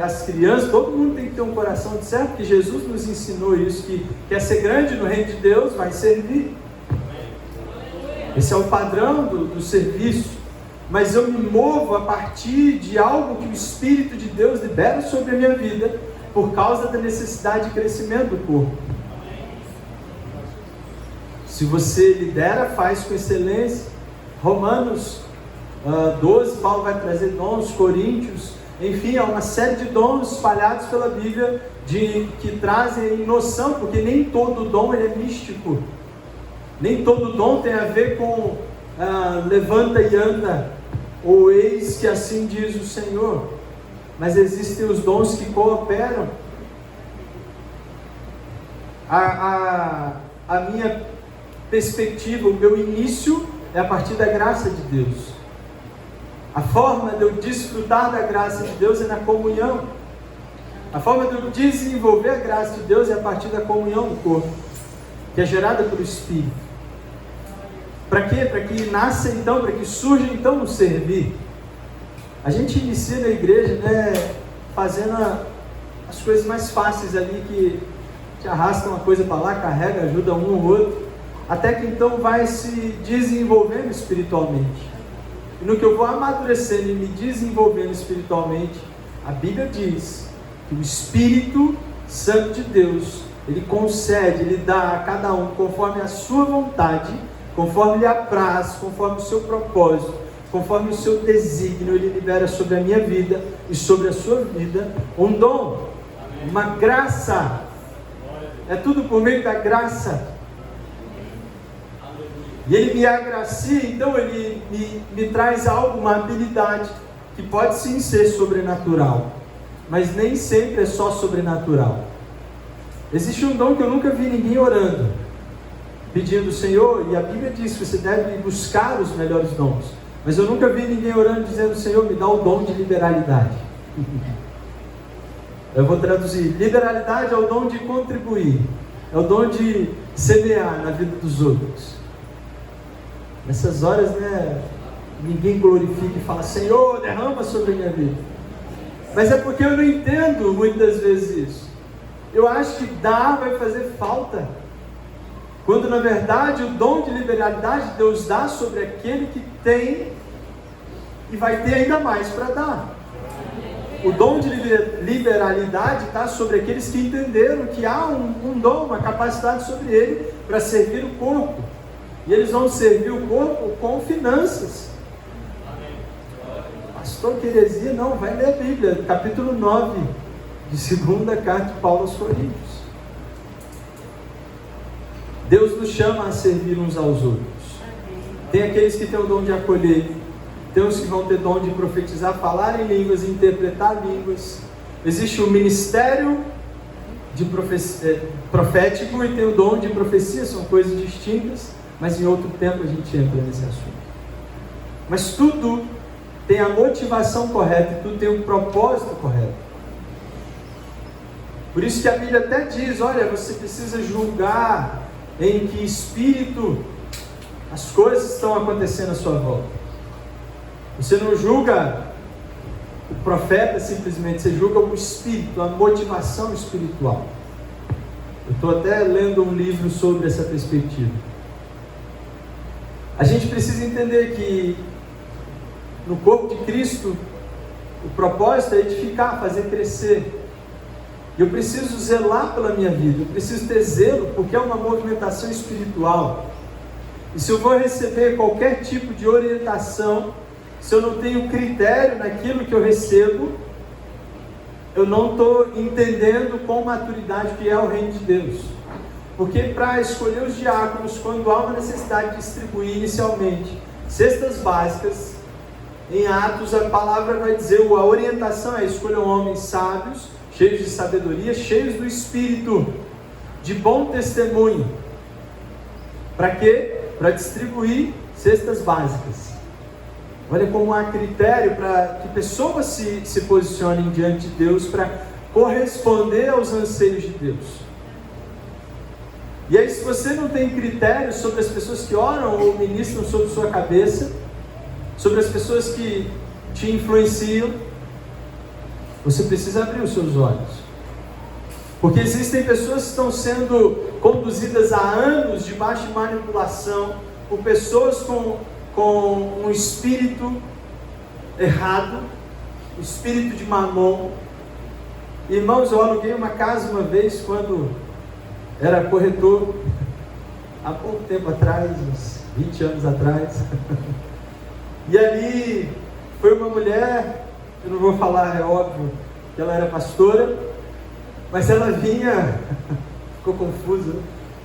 as crianças, todo mundo tem que ter um coração de servo, porque Jesus nos ensinou isso, que quer ser grande no reino de Deus, vai servir. Esse é o padrão do serviço. Mas eu me movo a partir de algo que o Espírito de Deus libera sobre a minha vida, por causa da necessidade de crescimento do corpo. Se você lidera, faz com excelência. Romanos 12, Paulo vai trazer dons, Coríntios, enfim, há uma série de dons espalhados pela Bíblia que trazem noção, porque nem todo dom ele é místico. Nem todo dom tem a ver com levanta e anda, ou eis que assim diz o Senhor. Mas existem os dons que cooperam. A minha perspectiva, o meu início é a partir da graça de Deus. A forma de eu desfrutar da graça de Deus é na comunhão. A forma de eu desenvolver a graça de Deus é a partir da comunhão do corpo, que é gerada pelo Espírito. Para quê? Para que nasça então, para que surja então o servir. A gente inicia na igreja, né, fazendo as coisas mais fáceis ali, que te arrasta uma coisa para lá, carrega, ajuda um ou outro, até que então vai se desenvolvendo espiritualmente. E no que eu vou amadurecendo e me desenvolvendo espiritualmente, a Bíblia diz que o Espírito Santo de Deus, Ele concede, Ele dá a cada um conforme a sua vontade, conforme lhe apraz, conforme o seu propósito, conforme o seu desígnio. Ele libera sobre a minha vida e sobre a sua vida um dom, uma graça. É tudo por meio da graça. E Ele me agracia, então Ele me traz algo, uma habilidade, que pode sim ser sobrenatural, mas nem sempre é só sobrenatural. Existe um dom que eu nunca vi ninguém orando, pedindo: Senhor, e a Bíblia diz que você deve buscar os melhores dons, mas eu nunca vi ninguém orando dizendo: Senhor, me dá o dom de liberalidade. Eu vou traduzir: liberalidade é o dom de contribuir, é o dom de semear na vida dos outros. Nessas horas, né, ninguém glorifica e fala: Senhor, derrama sobre a minha vida. Mas é porque eu não entendo muitas vezes isso. Eu acho que dar vai fazer falta, quando na verdade o dom de liberalidade Deus dá sobre aquele que tem, e vai ter ainda mais para dar. O dom de liberalidade está sobre aqueles que entenderam que há um dom, uma capacidade sobre ele para servir o corpo. E eles vão servir o corpo com finanças. Pastor, que heresia? Não, vai ler a Bíblia, capítulo 9 de 2ª carta de Paulo aos Coríntios. Deus nos chama a servir uns aos outros. Tem aqueles que têm o dom de acolher, tem os que vão ter dom de profetizar, falar em línguas, interpretar línguas. Existe o ministério de profético e tem o dom de profecia, são coisas distintas, mas em outro tempo a gente entra nesse assunto. Mas tudo tem a motivação correta e tudo tem um propósito correto. Por isso que a Bíblia até diz: olha, você precisa julgar em que espírito as coisas estão acontecendo à sua volta. Você não julga o profeta simplesmente, você julga o espírito, a motivação espiritual. Eu estou até lendo um livro sobre essa perspectiva. A gente precisa entender que no corpo de Cristo o propósito é edificar, fazer crescer. Eu preciso zelar pela minha vida, eu preciso ter zelo, porque é uma movimentação espiritual. E se eu vou receber qualquer tipo de orientação, se eu não tenho critério naquilo que eu recebo, eu não estou entendendo com maturidade o que é o reino de Deus. Porque para escolher os diáconos, quando há uma necessidade de distribuir inicialmente cestas básicas, em Atos a palavra vai dizer, a orientação é: escolham homens sábios, cheios de sabedoria, cheios do Espírito, de bom testemunho. Para quê? Para distribuir cestas básicas. Olha como há critério para que pessoas se posicionem diante de Deus para corresponder aos anseios de Deus. E aí, se você não tem critério sobre as pessoas que oram ou ministram sobre sua cabeça, sobre as pessoas que te influenciam, você precisa abrir os seus olhos. Porque existem pessoas que estão sendo conduzidas há anos debaixo de manipulação, por pessoas com um espírito errado, o espírito de Mamon. Irmãos, eu aluguei uma casa uma vez quando era corretor, há pouco tempo atrás, uns 20 anos atrás. E ali foi uma mulher, eu não vou falar, é óbvio que ela era pastora, mas ela vinha, ficou confusa,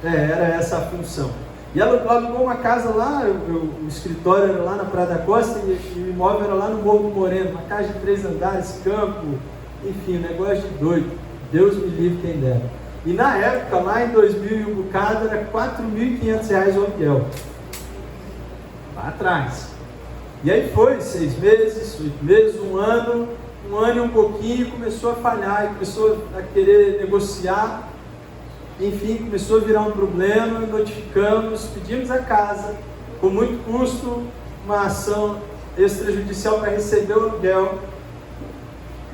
era essa a função. E ela alugou uma casa lá, o escritório era lá na Praia da Costa e o imóvel era lá no Morro do Moreno, uma casa de 3 andares, campo, enfim, um negócio de doido. Deus me livre quem dera. E na época, lá em 2000 e um bocado, era R$4.500 o aluguel. Lá atrás. E aí foi 6 meses, 8 meses, um ano e um pouquinho, começou a falhar, e começou a querer negociar. Enfim, começou a virar um problema, notificamos, pedimos a casa, com muito custo, uma ação extrajudicial para receber o aluguel.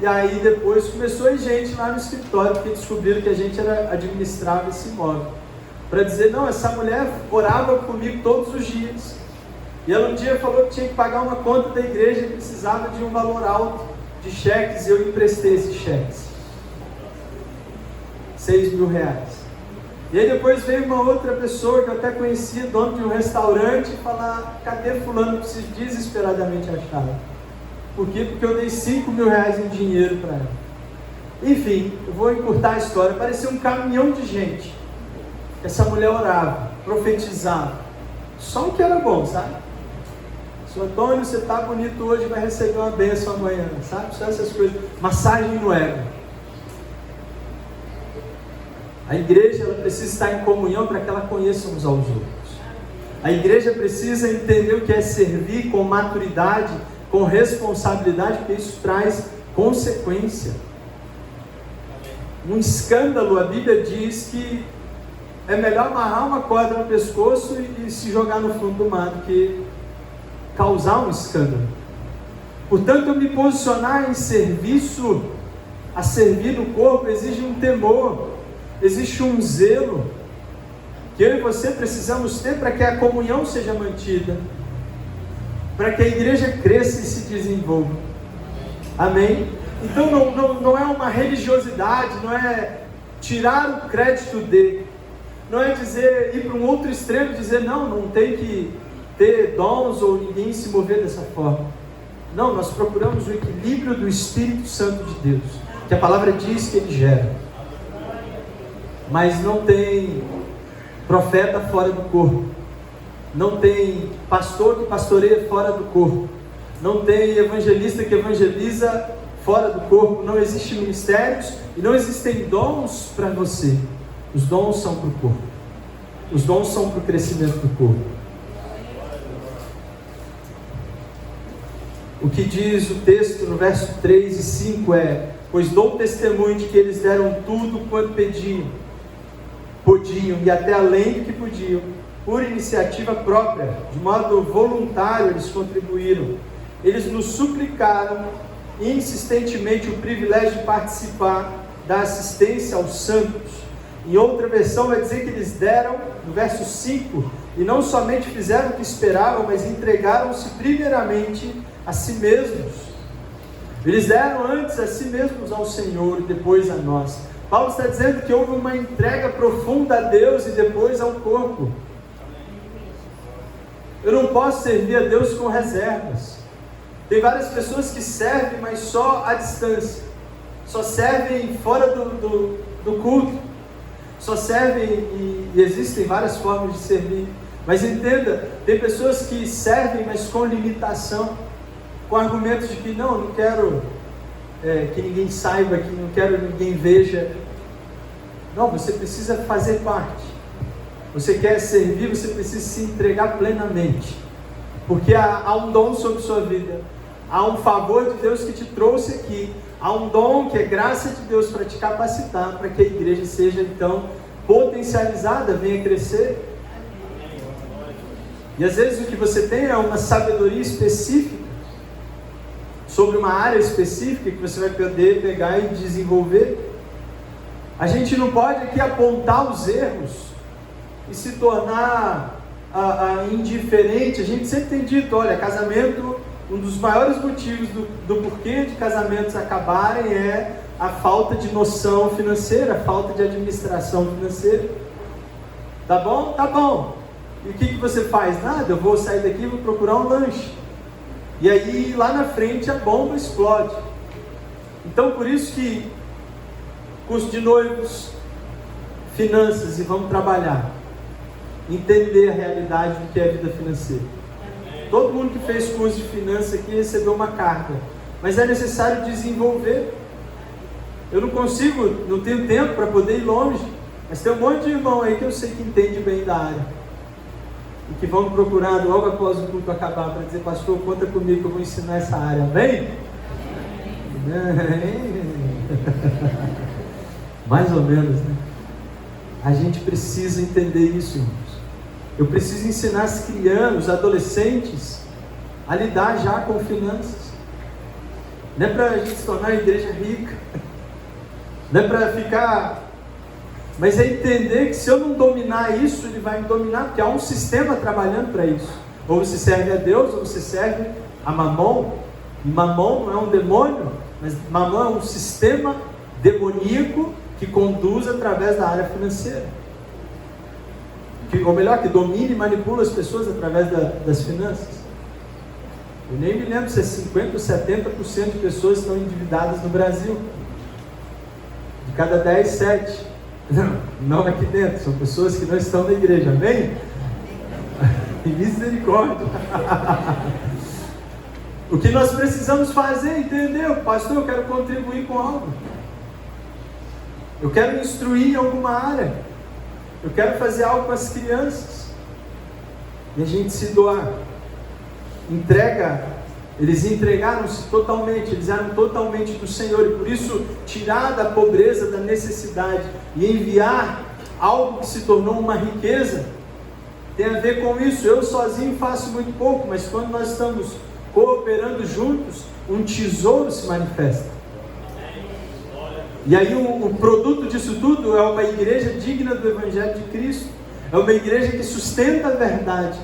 E aí depois começou a ir gente lá no escritório, porque descobriram que a gente administrava esse imóvel. Para dizer, não, essa mulher orava comigo todos os dias. E ela um dia falou que tinha que pagar uma conta da igreja e precisava de um valor alto de cheques, e eu emprestei esses cheques. 6 mil reais. E aí depois veio uma outra pessoa que eu até conhecia, dono de um restaurante, e falar, cadê fulano? Preciso desesperadamente achar. Por quê? Porque eu dei 5 mil reais em dinheiro para ela. Enfim, eu vou encurtar a história. Parecia um caminhão de gente. Essa mulher orava, profetizava. Só o que era bom, sabe? Seu Antônio, você está bonito hoje, vai receber uma bênção amanhã, sabe? Só essas coisas. Massagem no ego. A igreja ela precisa estar em comunhão para que ela conheça uns aos outros. A igreja precisa entender o que é servir com maturidade, com responsabilidade, porque isso traz consequência. Um escândalo, a Bíblia diz que é melhor amarrar uma corda no pescoço e se jogar no fundo do mar do que causar um escândalo. Portanto, eu me posicionar em serviço, a servir no corpo, exige um temor, existe um zelo, que eu e você precisamos ter para que a comunhão seja mantida, para que a igreja cresça e se desenvolva. Amém? Então não é uma religiosidade, não é tirar o crédito dele, não é dizer, ir para um outro extremo, dizer não tem que ter dons ou ninguém se mover dessa forma. Não, nós procuramos o equilíbrio do Espírito Santo de Deus, que a palavra diz que ele gera. Mas não tem profeta fora do corpo, não tem pastor que pastoreia fora do corpo, não tem evangelista que evangeliza fora do corpo, não existem ministérios e não existem dons para você. Os dons são para o corpo, os dons são para o crescimento do corpo. O que diz o texto no verso 3 e 5 é: pois dou testemunho de que eles deram tudo quanto podiam e até além do que podiam, por iniciativa própria, de modo voluntário eles contribuíram. Eles nos suplicaram insistentemente o privilégio de participar da assistência aos santos. Em outra versão vai dizer que eles deram, no verso 5, e não somente fizeram o que esperavam, mas entregaram-se primeiramente a si mesmos. Eles deram antes a si mesmos ao Senhor e depois a nós. Paulo está dizendo que houve uma entrega profunda a Deus e depois ao corpo. Eu não posso servir a Deus com reservas. Tem várias pessoas que servem, mas só à distância. Só servem fora do culto. Só servem, e existem várias formas de servir. Mas entenda, tem pessoas que servem, mas com limitação. Com argumentos de que não quero que ninguém saiba, que não quero que ninguém veja. Não, você precisa fazer parte. Você quer servir, você precisa se entregar plenamente. Porque há um dom sobre sua vida. Há um favor de Deus que te trouxe aqui. Há um dom que é graça de Deus para te capacitar, para que a igreja seja então potencializada, venha crescer. E às vezes o que você tem é uma sabedoria específica sobre uma área específica que você vai poder pegar e desenvolver. A gente não pode aqui apontar os erros e se tornar indiferente. A gente sempre tem dito, olha, casamento, um dos maiores motivos do porquê de casamentos acabarem é a falta de noção financeira, a falta de administração financeira. Tá bom? Tá bom. E o que você faz? Nada, eu vou sair daqui e vou procurar um lanche. E aí lá na frente a bomba explode. Então por isso que curso de noivos, finanças, e vamos trabalhar, entender a realidade do que é a vida financeira. Todo mundo que fez curso de finanças aqui recebeu uma carga, mas é necessário desenvolver. Eu não consigo, não tenho tempo para poder ir longe, mas tem um monte de irmão aí que eu sei que entende bem da área e que vão me procurar logo após o culto acabar para dizer: pastor, conta comigo que eu vou ensinar essa área, amém? Mais ou menos, né? A gente precisa entender isso, irmãos. Eu preciso ensinar as crianças, os adolescentes, a lidar já com finanças. Não é para a gente se tornar uma igreja rica, não é para ficar, mas é entender que se eu não dominar isso, ele vai me dominar, porque há um sistema trabalhando para isso. Ou você serve a Deus, ou você serve a Mamon. E Mamon não é um demônio, mas Mamon é um sistema demoníaco que conduz através da área financeira. Ou melhor, que domina e manipula as pessoas através das finanças. Eu nem me lembro se é 50% ou 70% de pessoas estão endividadas no Brasil. De cada 10, 7. Não aqui dentro, são pessoas que não estão na igreja, amém? E misericórdia. O que nós precisamos fazer, entendeu? Pastor, eu quero contribuir com algo. Eu quero instruir em alguma área. Eu quero fazer algo com as crianças. E a gente se doar. Entrega. Eles entregaram-se totalmente. Eles eram totalmente do Senhor. E por isso, tirar da pobreza, da necessidade e enviar algo que se tornou uma riqueza, tem a ver com isso. Eu sozinho faço muito pouco, mas quando nós estamos cooperando juntos, um tesouro se manifesta. E aí o produto disso tudo é uma igreja digna do Evangelho de Cristo. É uma igreja que sustenta a verdade.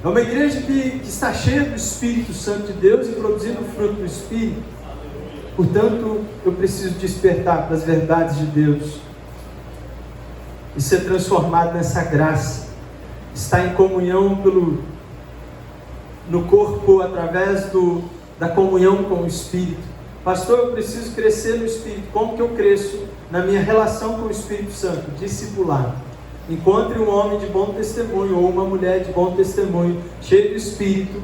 É uma igreja que está cheia do Espírito Santo de Deus e produzindo o fruto do Espírito. Portanto, eu preciso despertar para as verdades de Deus e ser transformado nessa graça. Estar em comunhão no corpo através da comunhão com o Espírito. Pastor, eu preciso crescer no Espírito. Como que eu cresço? Na minha relação com o Espírito Santo, discipulado. Encontre um homem de bom testemunho ou uma mulher de bom testemunho, cheio do Espírito,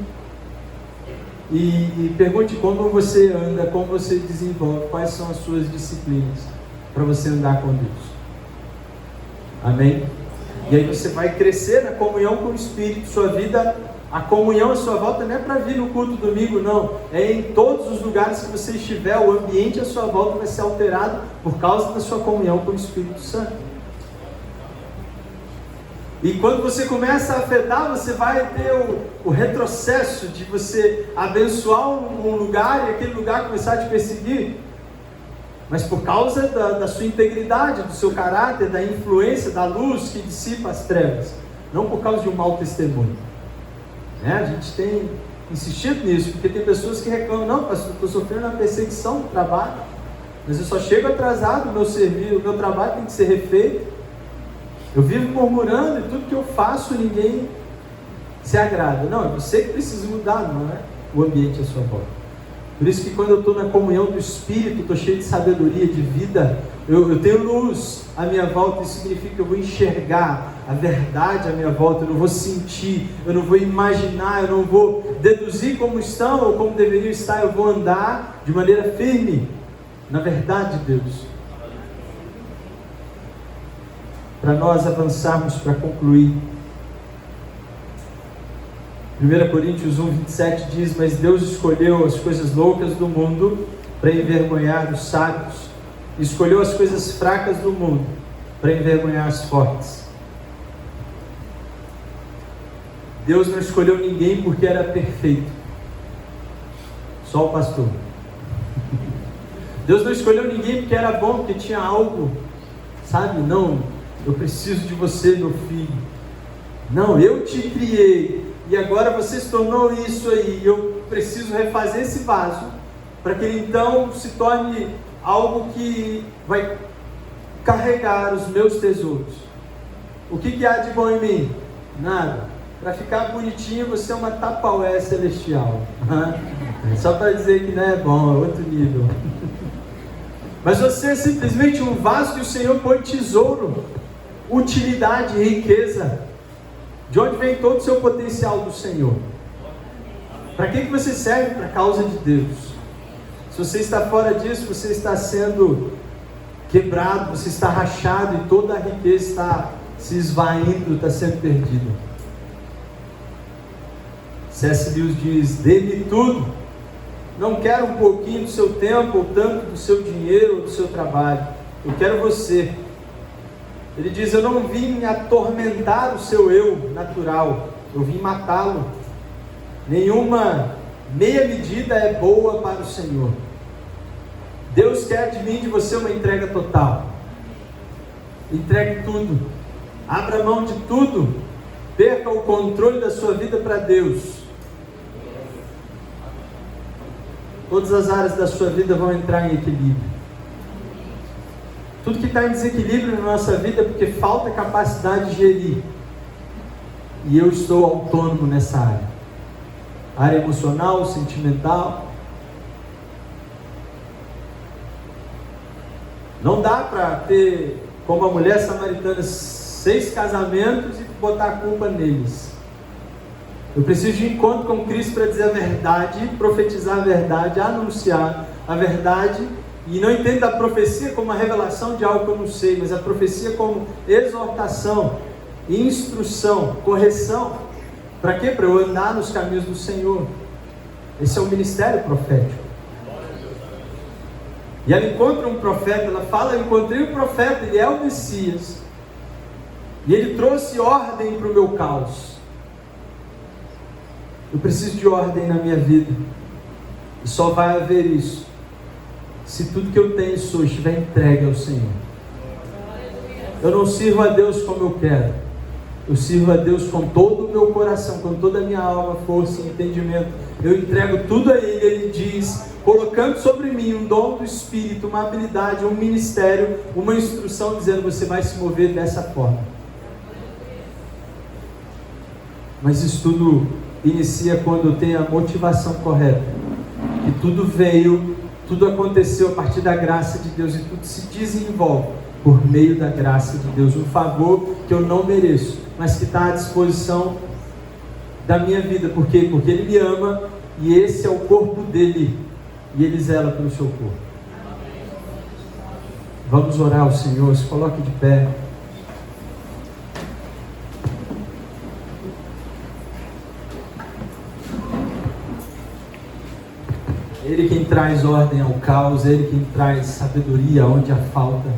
e pergunte como você anda, como você desenvolve, quais são as suas disciplinas para você andar com Deus. Amém? E aí você vai crescer na comunhão com o Espírito. Sua vida, a comunhão à sua volta não é para vir no culto domingo, não. É em todos os lugares que você estiver, o ambiente à sua volta vai ser alterado por causa da sua comunhão com o Espírito Santo. E quando você começa a afetar, você vai ter o retrocesso de você abençoar um lugar e aquele lugar começar a te perseguir. Mas por causa da sua integridade, do seu caráter, da influência, da luz que dissipa as trevas. Não por causa de um mau testemunho. A gente tem insistido nisso, porque tem pessoas que reclamam: não, pastor, estou sofrendo uma perseguição no trabalho, mas eu só chego atrasado, o meu trabalho tem que ser refeito. Eu vivo murmurando e tudo que eu faço ninguém se agrada. Não, é você que precisa mudar, não é o ambiente à sua volta. Por isso que quando eu estou na comunhão do Espírito, estou cheio de sabedoria, de vida, eu tenho luz à minha volta. Isso significa que eu vou enxergar a verdade à minha volta, eu não vou sentir, eu não vou imaginar, eu não vou deduzir como estão ou como deveriam estar. Eu vou andar de maneira firme na verdade de Deus. Para nós avançarmos, para concluir, 1 Coríntios 1, 27 diz: mas Deus escolheu as coisas loucas do mundo para envergonhar os sábios, e escolheu as coisas fracas do mundo para envergonhar os fortes. Deus não escolheu ninguém porque era perfeito, só o pastor. Deus não escolheu ninguém porque era bom, porque tinha algo, sabe? Não, eu preciso de você, meu filho. Não, eu te criei e agora você se tornou isso aí. Eu preciso refazer esse vaso para que ele então se torne algo que vai carregar os meus tesouros. O que há de bom em mim? Nada. Para ficar bonitinho, você é uma Tupperware celestial. Só para dizer que não é bom, é outro nível. Mas você é simplesmente um vaso que o Senhor põe tesouro, utilidade, riqueza. De onde vem todo o seu potencial do Senhor? Para que você serve? Para a causa de Deus. Se você está fora disso, você está sendo quebrado, você está rachado e toda a riqueza está se esvaindo, está sendo perdida. C.S. Lewis diz: dê-me tudo. Não quero um pouquinho do seu tempo, ou tanto do seu dinheiro, ou do seu trabalho. Eu quero você. Ele diz: eu não vim atormentar o seu eu natural, eu vim matá-lo. Nenhuma meia medida é boa para o Senhor. Deus quer de mim, de você, uma entrega total. Entregue tudo. Abra mão de tudo. Perca o controle da sua vida para Deus. Todas as áreas da sua vida vão entrar em equilíbrio. Tudo que está em desequilíbrio na nossa vida é porque falta capacidade de gerir. E eu estou autônomo nessa área. Área emocional, sentimental. Não dá para ter, como a mulher samaritana, 6 casamentos e botar a culpa neles. Eu preciso de encontro com Cristo para dizer a verdade, profetizar a verdade, anunciar a verdade. E não entendo a profecia como uma revelação de algo que eu não sei, mas a profecia como exortação, instrução, correção. Para quê? Para eu andar nos caminhos do Senhor. Esse é o ministério profético. E ela encontra um profeta, ela fala: eu encontrei um profeta, ele é o Messias. E ele trouxe ordem para o meu caos. Eu preciso de ordem na minha vida. E só vai haver isso se tudo que eu tenho e sou estiver entregue ao Senhor. Eu não sirvo a Deus como eu quero. Eu sirvo a Deus com todo o meu coração, com toda a minha alma, força e entendimento. Eu entrego tudo a Ele. Ele diz, colocando sobre mim um dom do Espírito, uma habilidade, um ministério, uma instrução, dizendo: você vai se mover dessa forma. Mas isso tudo inicia quando eu tenho a motivação correta. Que tudo veio, tudo aconteceu a partir da graça de Deus, e tudo se desenvolve por meio da graça de Deus. Um favor que eu não mereço, mas que está à disposição da minha vida. Por quê? Porque Ele me ama, e esse é o corpo dEle, e Ele zela pelo seu corpo. Vamos orar ao Senhor. Se coloque de pé. Ele quem traz ordem ao caos, Ele quem traz sabedoria onde há falta.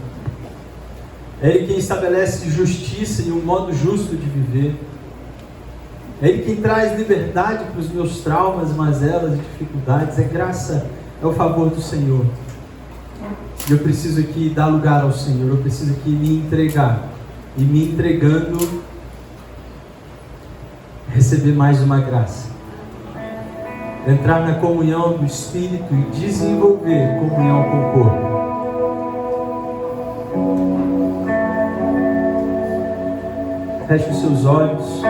É Ele quem estabelece justiça e um modo justo de viver. É Ele quem traz liberdade para os meus traumas, mazelas e dificuldades. É graça, é o favor do Senhor. E eu preciso aqui dar lugar ao Senhor. Eu preciso aqui me entregar. E me entregando, receber mais uma graça. Entrar na comunhão do Espírito e desenvolver comunhão com o corpo. Feche os seus olhos.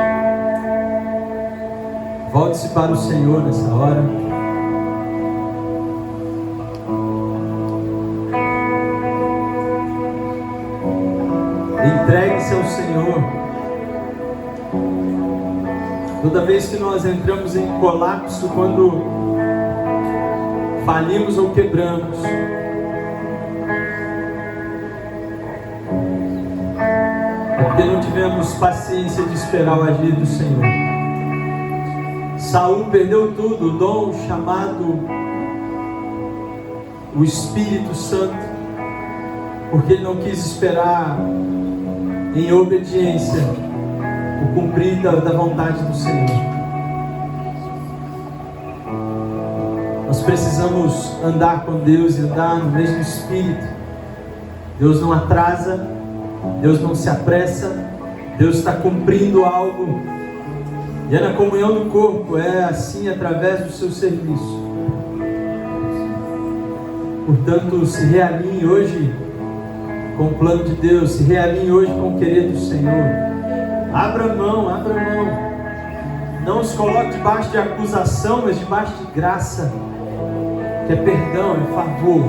Volte-se para o Senhor nessa hora. Entregue-se ao Senhor. Toda vez que nós entramos em colapso, quando falimos ou quebramos, é porque não tivemos paciência de esperar o agir do Senhor. Saul perdeu tudo, o dom chamado o Espírito Santo, porque ele não quis esperar em obediência o cumprir da vontade do Senhor. Nós precisamos andar com Deus e andar no mesmo Espírito. Deus não atrasa, Deus não se apressa, Deus está cumprindo algo. E é na comunhão do corpo, é assim através do seu serviço. Portanto, se realinhe hoje com o plano de Deus, se realinhe hoje com o querer do Senhor. Abra mão, abra mão. Não se coloque debaixo de acusação, mas debaixo de graça, que é perdão, é favor.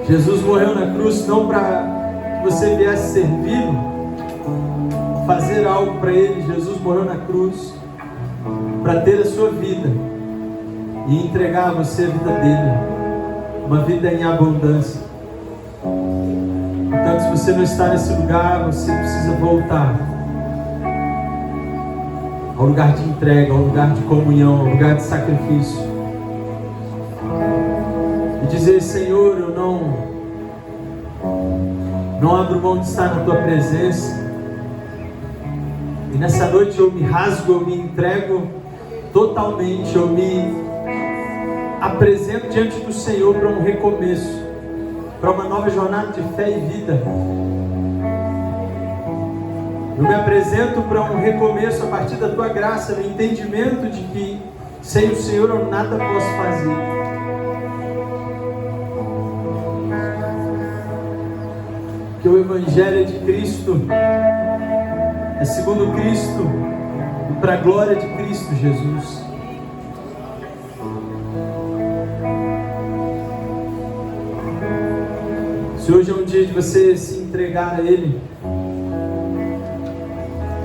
Jesus morreu na cruz não para que você viesse servi-lo, fazer algo para Ele. Jesus morreu na cruz para ter a sua vida e entregar a você a vida dele, uma vida em abundância. Portanto, se você não está nesse lugar, você precisa voltar ao lugar de entrega, ao lugar de comunhão, ao lugar de sacrifício, e dizer: Senhor, eu não abro mão de estar na Tua presença. E nessa noite eu me rasgo, eu me entrego totalmente, eu me apresento diante do Senhor para um recomeço, para uma nova jornada de fé e vida. Eu me apresento para um recomeço a partir da Tua graça, no entendimento de que sem o Senhor eu nada posso fazer. Que o Evangelho de Cristo é segundo Cristo e para a glória de Cristo Jesus. Se hoje é um dia de você se entregar a Ele,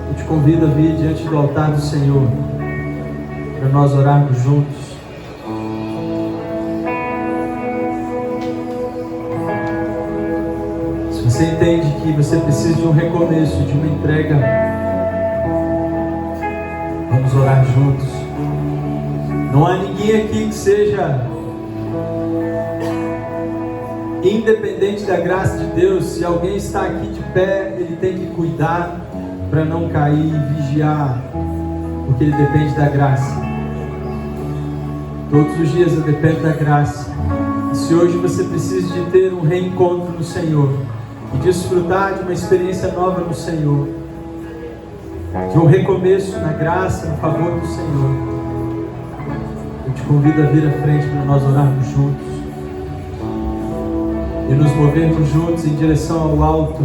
eu te convido a vir diante do altar do Senhor para nós orarmos juntos. Se você entende que você precisa de um recomeço, de uma entrega, vamos orar juntos. Não há ninguém aqui que seja independente da graça de Deus. Se alguém está aqui de pé, ele tem que cuidar para não cair e vigiar, porque ele depende da graça. Todos os dias eu dependo da graça. E se hoje você precisa de ter um reencontro no Senhor e desfrutar de uma experiência nova no Senhor, de um recomeço na graça, no favor do Senhor, eu te convido a vir à frente para nós orarmos juntos e nos movermos juntos em direção ao alto,